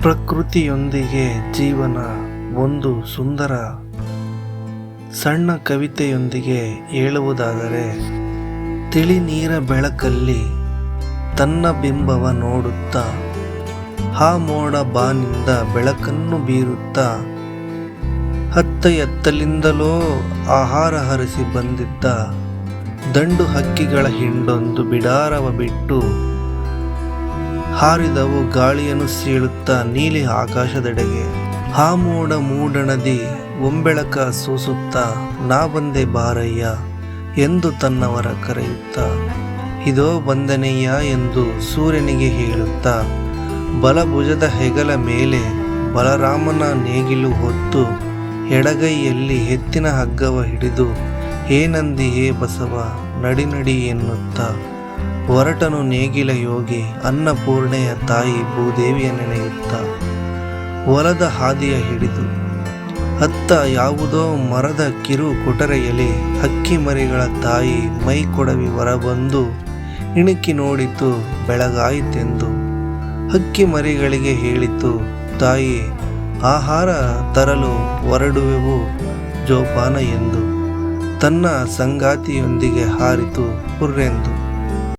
ಪ್ರಕೃತಿಯೊಂದಿಗೆ ಜೀವನ ಒಂದು ಸುಂದರ ಸಣ್ಣ ಕವಿತೆಯೊಂದಿಗೆ ಹೇಳುವುದಾದರೆ, ತಿಳಿ ನೀರ ಬೆಳಕಲ್ಲಿ ತನ್ನ ಬಿಂಬವ ನೋಡುತ್ತಾ, ಆ ಮೋಡ ಬಾನಿಂದ ಬೆಳಕನ್ನು ಬೀರುತ್ತಾ, ಎತ್ತಲಿಂದಲೋ ಆಹಾರ ಹರಿಸಿ ಬಂದಿದ್ದ ದಂಡು ಹಕ್ಕಿಗಳ ಹಿಂಡೊಂದು ಬಿಡಾರವ ಬಿಟ್ಟು ಹಾರಿದವು ಗಾಳಿಯನ್ನು ಸೀಳುತ್ತಾ ನೀಲಿ ಆಕಾಶದೆಡೆಗೆ. ಆ ಮೋಡ ಮೂಡಣದಿ ಒಂಬೆಳಕ ಸೂಸುತ್ತಾ, ನಾ ಬಂದೆ ಬಾರಯ್ಯ ಎಂದು ತನ್ನವರ ಕರೆಯುತ್ತಾ, ಇದೋ ಬಂದನೆಯ್ಯ ಎಂದು ಸೂರ್ಯನಿಗೆ ಹೇಳುತ್ತಾ, ಬಲಭುಜದ ಹೆಗಲ ಮೇಲೆ ಬಲರಾಮನ ನೇಗಿಲು ಹೊತ್ತು, ಎಡಗೈಯಲ್ಲಿ ಎತ್ತಿನ ಹಗ್ಗವ ಹಿಡಿದು, ಹೇ ನಂದಿ ಹೇ ಬಸವ ನಡಿ ನಡಿ ಎನ್ನುತ್ತಾ ಹೊರಟನು ನೇಗಿಲ ಯೋಗಿ ಅನ್ನಪೂರ್ಣೆಯ ತಾಯಿ ಭೂದೇವಿಯ ನೆನೆಯುತ್ತಾ. ಹೊಲದ ಹಾದಿಯ ಹಿಡಿದು ಅತ್ತ ಯಾವುದೋ ಮರದ ಕಿರು ಕೊಟರೆಯಲ್ಲಿ ಹಕ್ಕಿ ಮರಿಗಳ ತಾಯಿ ಮೈ ಕೊಡವಿ ಹೊರಬಂದು ಇಣುಕಿ ನೋಡಿತು ಬೆಳಗಾಯಿತೆಂದು. ಹಕ್ಕಿ ಮರಿಗಳಿಗೆ ಹೇಳಿತು, ತಾಯಿ ಆಹಾರ ತರಲು ಹೊರಡುವೆವು ಜೋಪಾನ ಎಂದು. ತನ್ನ ಸಂಗಾತಿಯೊಂದಿಗೆ ಹಾರಿತು ಹುರ್ರೆಂದು.